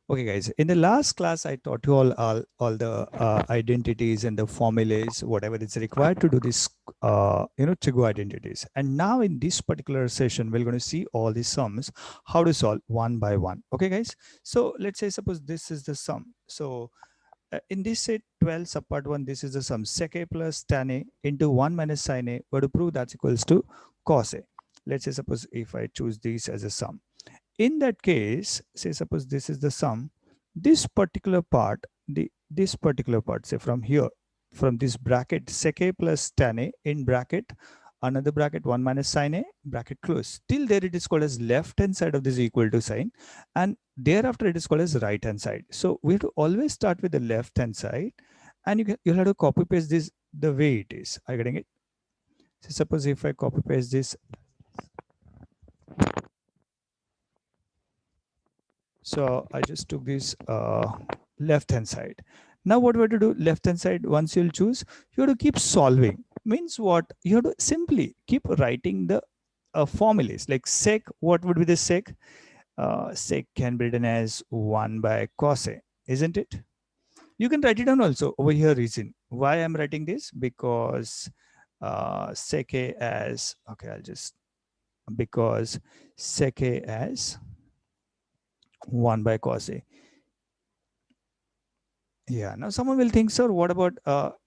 Okay, guys, in the last class, I taught you all the identities and the formulas, whatever is required to do this, Chigu identities. And now in this particular session, we're going to see all the sums, how to solve one by one. Okay, guys. So let's say, suppose this is the sum. So in this set 12 subpart 1, this is the sum sec a plus tan a into 1 minus sin a. We're to prove that's equals to cos a. Let's say, suppose if I choose this as a sum. In that case, say suppose this is the sum, this particular part, this particular part, say from here, from this bracket sec a plus tan a in bracket, another bracket 1 minus sin a, bracket close. Till there it is called as left hand side of this equal to sign, and thereafter it is called as right hand side. So we have to always start with the left hand side, and you'll have to copy paste this the way it is. Are you getting it? So suppose if I copy paste this, so I just took this left hand side. Now what we have to do, left hand side, once you'll choose, you have to keep solving. Means what? You have to simply keep writing the formulas like sec. What would be the sec? Sec can be written as 1 by cos a, isn't it? You can write it down also over here. Reason why I'm writing this, because sec a as, okay, I'll just, because sec a as 1 by cos a. Yeah, now someone will think, sir, what about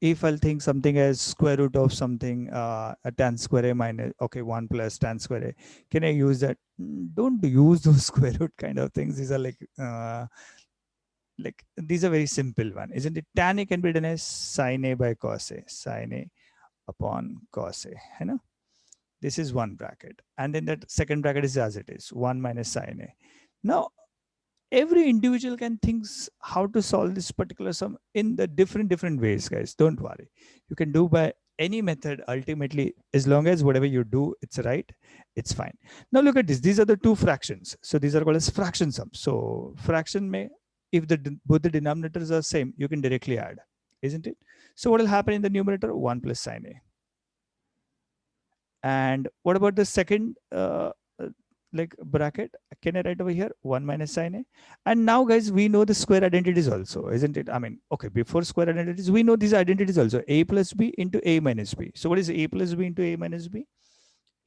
if I'll think something as square root of something, a tan square a minus, okay, 1 plus tan square a. Can I use that? Don't use those square root kind of things. These are like these are very simple one, isn't it? Tan a can be done as sin a by cos a, sin a upon cos a, you know? This is one bracket. And then that second bracket is as it is, 1 minus sin a. Now, every individual can think how to solve this particular sum in the different ways, guys. Don't worry, you can do by any method. Ultimately, as long as whatever you do it's right, it's fine. Now look at this, these are the two fractions, so these are called as fraction sums. So fraction may, if both the denominators are same, you can directly add, isn't it? So what will happen in the numerator? 1 plus sin a. And what about the second like bracket? Can I write over here 1 minus sin a? And now, guys, we know the square identities also, isn't it? I mean, okay, before square identities, we know these identities also, a plus b into a minus b. So what is a plus b into a minus b?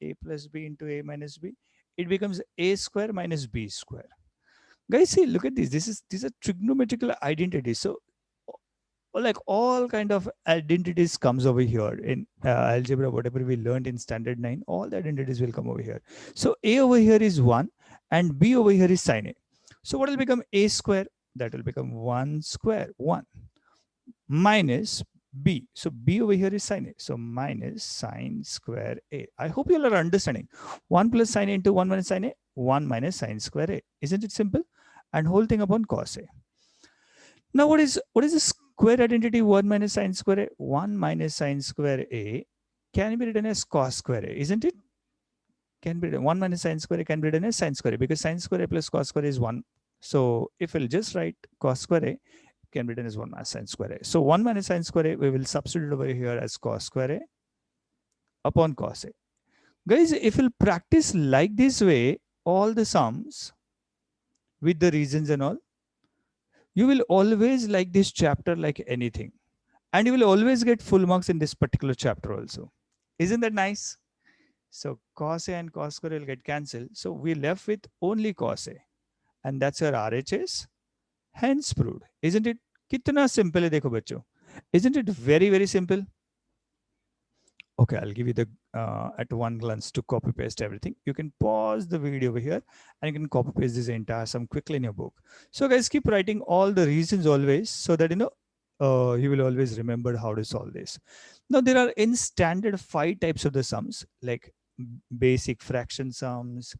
A plus b into a minus b. It becomes a square minus b square. Guys, see, look at this. These are trigonometrical identities. So like all kind of identities comes over here in algebra, whatever we learned in standard 9, all the identities will come over here. So a over here is 1 and b over here is sin a. So what will become a square? That will become 1 square 1 minus b. So b over here is sin a, so minus sin square a. I hope you all are understanding. 1 plus sin a into 1 minus sin a, 1 minus sin square a. Isn't it simple? And whole thing upon cos a. Now what is the square identity 1 minus sin square a? 1 minus sin square a can be written as cos square a, isn't it? Can be written 1 minus sin square a can be written as sin square a, because sin square a plus cos square a is 1. So if we'll just write cos square a, can be written as 1 minus sin square a. So 1 minus sin square a we will substitute over here as cos square a upon cos a. Guys, if we'll practice like this way, all the sums with the reasons and all, you will always like this chapter like anything. And you will always get full marks in this particular chapter also. Isn't that nice? So cos A and cos square will get cancelled. So we're left with only cos A. And that's your RHS. Hence proved. Isn't it? Kitna simple hai dekho bachcho. Isn't it very, very simple? Okay, I'll give you the at one glance to copy paste everything. You can pause the video over here and you can copy paste this entire sum quickly in your book. So guys, keep writing all the reasons always, so that you will always remember how to solve this. Now there are in standard 5 types of the sums, like basic fraction sums,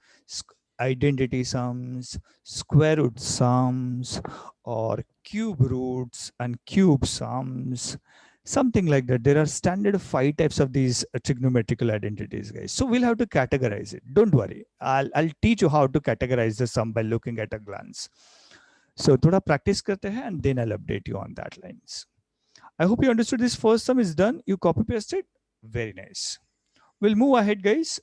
identity sums, square root sums, or cube roots and cube sums, something like that. There are standard 5 types of these trigonometrical identities, guys. So we'll have to categorize it. Don't worry, I'll teach you how to categorize the sum by looking at a glance. So thoda practice karte hain, and then I'll update you on that lines. I hope you understood. This first sum is done. You copy paste it. Very nice. We'll move ahead, guys.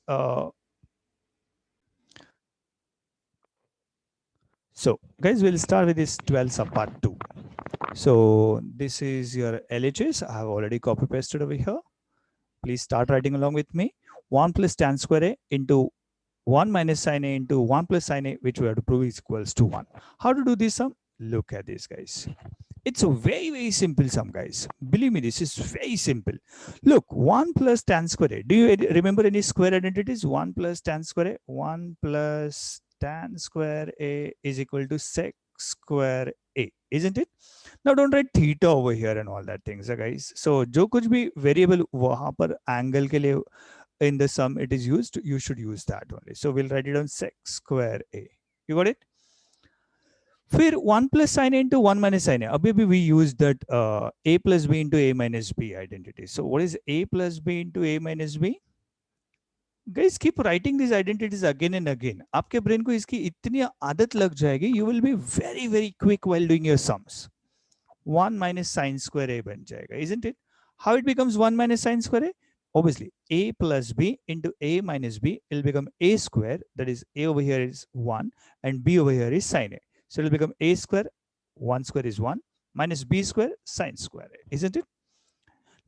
So guys, we'll start with this 12 sub part 2. So this is your LHS. I have already copy pasted over here. Please start writing along with me. 1 plus tan square a into 1 minus sine a into 1 plus sine a, which we have to prove is equals to 1. How to do this sum? Look at this, guys. It's a very, very simple sum, guys. Believe me, this is very simple. Look, 1 plus tan square a. Do you remember any square identities? 1 plus tan square a. 1 plus tan square a is equal to sec square a, isn't it? Now don't write theta over here and all that things, guys. So जो कुछ भी variable वहाँ पर angle के लिए in the sum it is used, you should use that only. So we'll write it on sec square a. You got it? फिर 1 plus sin a into 1 minus sin a. अभी भी we use that a plus b into a minus b identity. So what is a plus b into a minus b? Guys, keep writing these identities again and again. आपके brain को इसकी इतनी आदत लग जाएगी, you will be very, very quick while doing your sums. 1 minus sine square a बन जाएगा, isn't it? How it becomes 1 minus sine square a? Obviously, a plus b into a minus b will become a square. That is, a over here is 1 and b over here is sine a. So it will become a square, 1 square is 1, minus b square sine square a, isn't it?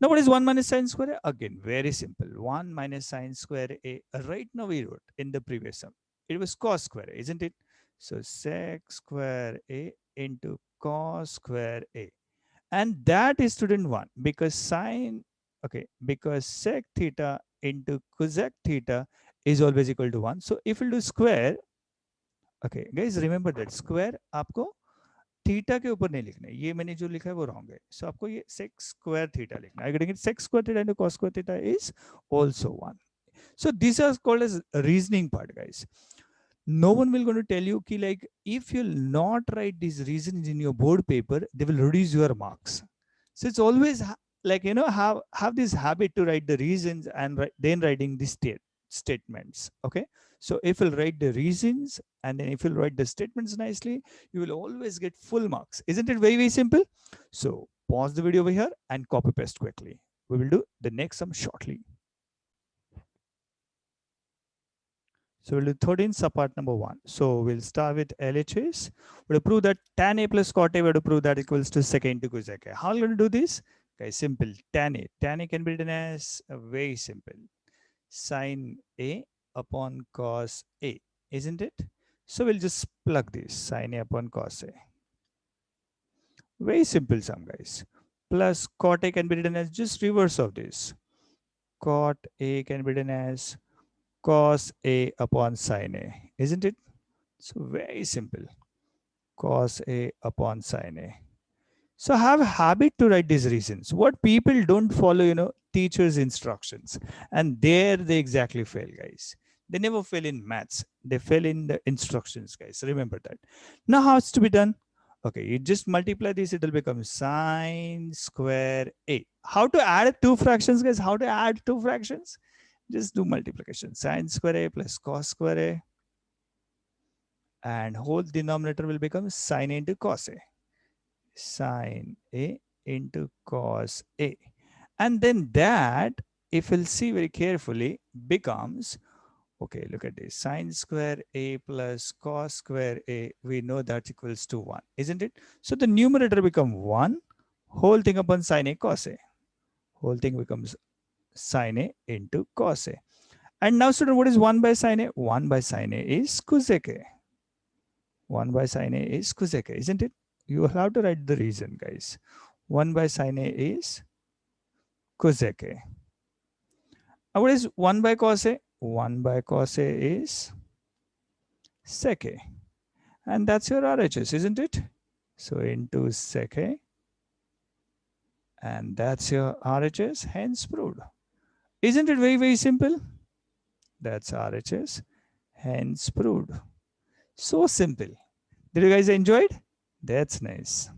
Now what is 1 minus sine square a? Again, very simple. 1 minus sine square a. Right now we wrote in the previous sum. It was cos square a, isn't it? So sec square a into cos square a. And that is student 1 because sine, okay, because sec theta into cosec theta is always equal to 1. So if we'll do square, okay, guys, remember that square आपको theta के ऊपर नहीं लिखना है, ये मैंने जो लिखा है वो रॉन्ग है. सो आपको ये sec square theta लिखना है. Getting it sec square theta into cos square theta is also 1. So these are called as reasoning part, guys. No one will going to tell you ki like if you'll not write these reasons in your board paper, they will reduce your marks. So it's always like, you know, have this habit to write the reasons and then writing the statements. Okay, so if you'll write the reasons and then if you'll write the statements nicely, you will always get full marks. Isn't it very, very simple? So pause the video over here and copy paste quickly. We will do the next sum shortly. So we'll do 13 subpart number 1. So we'll start with LHS. We'll prove that tan A plus cot A, we'll prove that equals to sec A into cosec A. How are we going to do this? Guys, simple. Tan A. Tan A can be written as very simple. Sin A upon cos A, isn't it? So we'll just plug this. Sin A upon cos A. Very simple sum, guys. Plus cot A can be written as just reverse of this. Cot A can be written as cos A upon sin A, isn't it? So very simple. Cos A upon sin A. So have a habit to write these reasons. What people don't follow, you know, teachers' instructions. And there they exactly fail, guys. They never fail in maths. They fail in the instructions, guys. Remember that. Now how it's to be done? Okay, you just multiply this, it will become sine square A. How to add two fractions, guys? How to add two fractions? Just do multiplication. Sine square A plus cos square A. And whole denominator will become sine A into cos A. Sine A into cos A. And then that, if we'll see very carefully, becomes, okay, look at this. Sine square A plus cos square A, we know that equals to 1, isn't it? So the numerator becomes 1, whole thing upon sine A cos A. Whole thing becomes sine A into cos A. And now, student, what is 1 by sine A? 1 by sine A is cosec A. 1 by sine A is cosec A, isn't it? You have to write the reason, guys. 1 by sine A is cosec A. Now, what is 1 by cos A? 1 by cos A is sec A. And that's your RHS, isn't it? So into sec A. And that's your RHS, hence proved. Isn't it very, very simple? That's RHS, hence proved. So simple. Did you guys enjoy it? That's nice.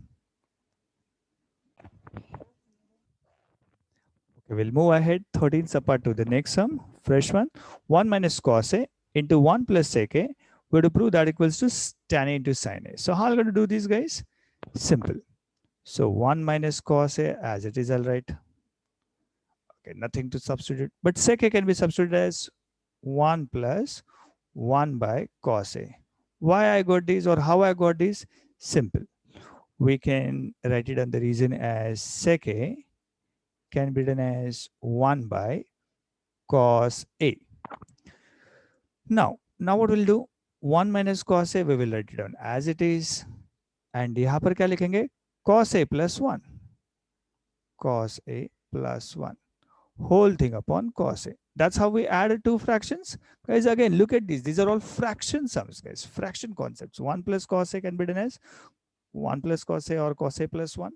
Okay, we'll move ahead 13 subpart to the next sum. Fresh one. 1 minus cos A into 1 plus sec A. We have to prove that equals to tan A into sin A. So how are we going to do this, guys? Simple. So 1 minus cos A as it is, all right. Okay, nothing to substitute. But sec A can be substituted as 1 plus 1 by cos A. Why I got this or how I got this? Simple. We can write it on the reason as sec A can be written as 1 by cos A. Now what we'll do? 1 minus cos A, we will write it down as it is. And यहाँ पर क्या लिखेंगे? Cos A plus 1. Cos A plus 1. Whole thing upon cos A. That's how we add two fractions. Guys, again, look at these. These are all fraction sums, guys. Fraction concepts. 1 plus cos A can be written as 1 plus cos A or cos A plus 1.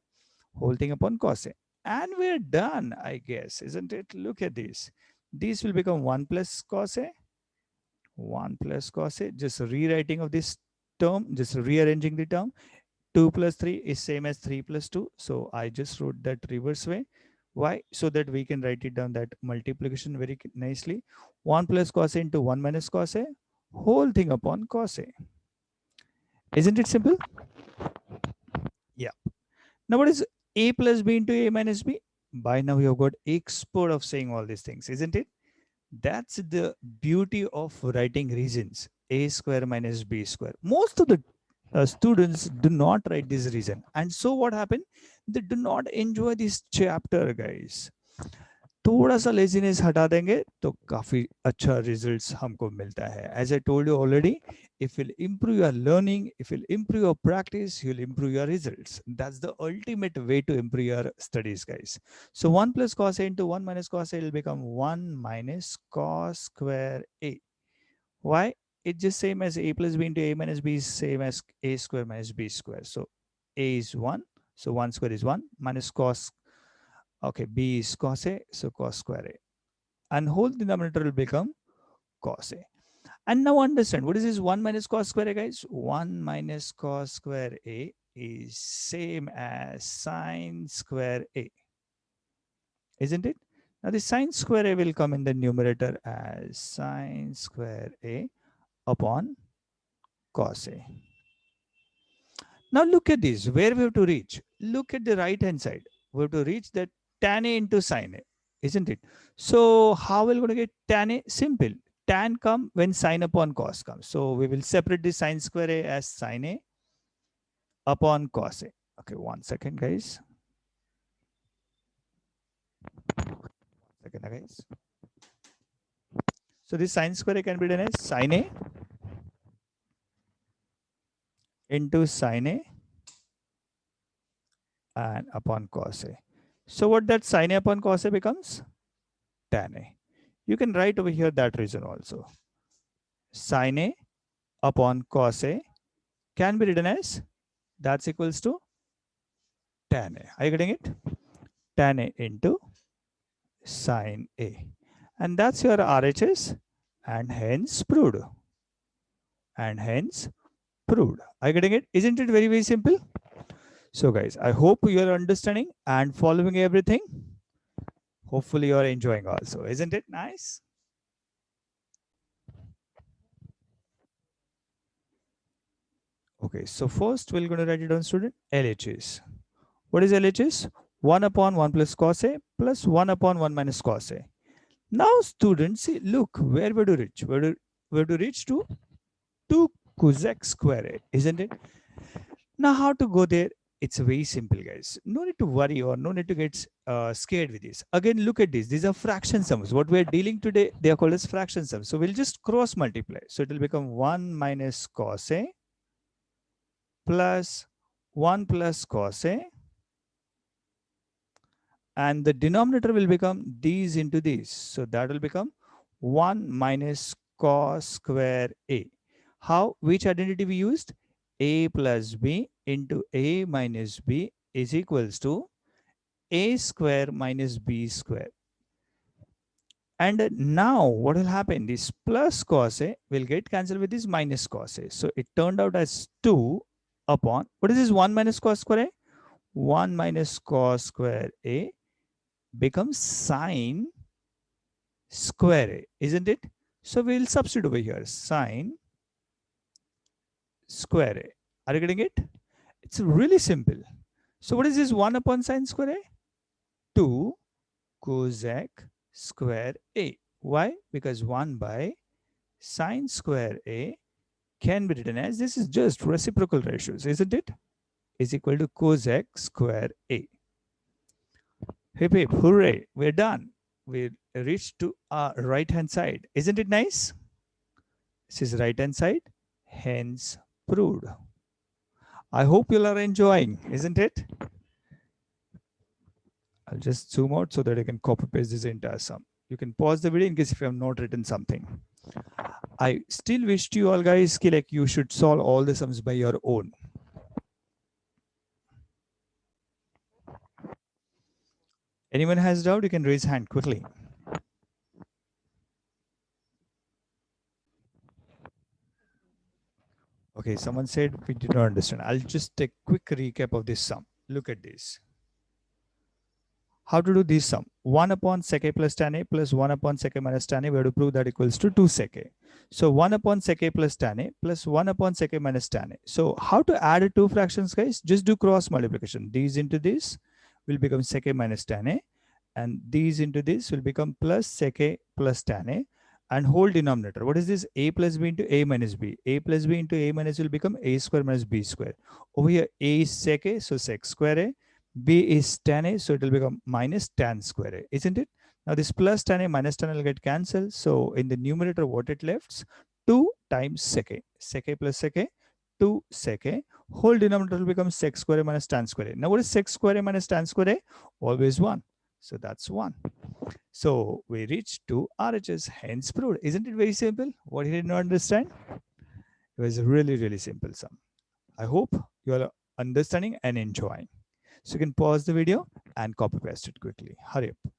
Whole thing upon cos A. And we're done, I guess, isn't it? Look at this. These will become 1 plus cos A. 1 plus cos A. Just rewriting of this term, just rearranging the term. 2 plus 3 is same as 3 plus 2. So I just wrote that reverse way. Why? So that we can write it down that multiplication very nicely. 1 plus cos A into 1 minus cos A. Whole thing upon cos A. Isn't it simple? Yeah. Now what is A plus B into A minus B? By now you have got expert of saying all these things, isn't it? That's the beauty of writing reasons. A square minus B square. Most of the students do not write this reason. And so what happened? They do not enjoy this chapter, guys. थोड़ा सा laziness हटा देंगे तो काफी अच्छा results हमको मिलता है. As I told you already, if you'll improve your learning, if you'll improve your practice, you'll improve your results. That's the ultimate way to improve your studies, guys. So 1 plus cos A into 1 minus cos A will become 1 minus cos square A. Why? It's just same as A plus B into A minus B is same as A square minus B square. So A is 1. So 1 square is 1 minus cos. Okay, B is cos A. So cos square A. And whole denominator will become cos A. And now understand, what is this 1 minus cos square A, guys? 1 minus cos square A is same as sine square A. Isn't it? Now the sine square A will come in the numerator as sine square A upon cos A. Now look at this, where we have to reach. Look at the right hand side. We have to reach that tan A into sine A, isn't it? So how are we going to get tan A? Simple. Tan come when sine upon cos comes. So we will separate the sine square A as sine A upon cos A. Okay, 1 second, guys. Second, guys. So this sine square A can be done as sine A into sine A and upon cos A. So what that sine A upon cos A becomes? Tan A. You can write over here that reason also. Sine A upon cos A can be written as that's equals to tan A. Are you getting it? Tan A into sine A. And that's your RHS and hence proved. And hence proved. Are you getting it? Isn't it very, very simple? So guys, I hope you're understanding and following everything. Hopefully you're enjoying also. Isn't it nice? Okay, so first we're going to write it down, student. LHS. What is LHS? 1 upon 1 plus cos A plus 1 upon 1 minus cos A. Now students, see, look, where we do reach? Where do reach to 2 cosec square A, isn't it? Now how to go there? It's very simple, guys. No need to worry or no need to get scared with this. Again, look at this. These are fraction sums. What we're dealing today, they are called as fraction sums. So we'll just cross multiply. So it will become 1 minus cos A plus 1 plus cos A. And the denominator will become these into these. So that will become 1 minus cos square A. How? Which identity we used? A plus B into A minus B is equals to A square minus B square. And now what will happen? This plus cos A will get cancelled with this minus cos A. So it turned out as 2 upon, what is this 1 minus cos square A? 1 minus cos square A becomes sine square A, isn't it? So we'll substitute over here, sine square A. Are you getting it? It's really simple. So what is this 1 upon sine square A? 2 cosec square A. Why? Because 1 by sine square A can be written as, this is just reciprocal ratios, isn't it? Is equal to cosec square A. Hip hip, hooray, we're done. We reached to our right hand side. Isn't it nice? This is right hand side, hence proved. I hope you are enjoying, isn't it? I'll just zoom out so that I can copy paste this entire sum. You can pause the video in case if you have not written something. I still wish to you all guys like you should solve all the sums by your own. Anyone has doubt, you can raise hand quickly. Okay, someone said we did not understand. I'll just take a quick recap of this sum. Look at this. How to do this sum? 1 upon sec a plus tan a plus 1 upon sec a minus tan a. We have to prove that equals to 2 sec a. So 1 upon sec a plus tan a plus 1 upon sec a minus tan a. So how to add two fractions, guys? Just do cross multiplication. These into this will become sec a minus tan a, and these into this will become plus sec a plus tan a, and whole denominator. What is this? A plus b into a minus b. A plus b into a minus will become a square minus b square. Over here, a is sec a, so sec square a. B is tan a, so it will become minus tan square a, isn't it? Now this plus tan a minus tan a will get cancelled. So in the numerator, what it left? 2 times sec a. Sec a plus sec a, 2 sec a. Whole denominator will become sec square a minus tan square a. Now what is sec square a minus tan square a? Always 1. So that's 1. So we reached to RHS, hence proved. Isn't it very simple? What you did not understand? It was a really, really simple sum. I hope you are understanding and enjoying. So you can pause the video and copy paste it quickly. Hurry up.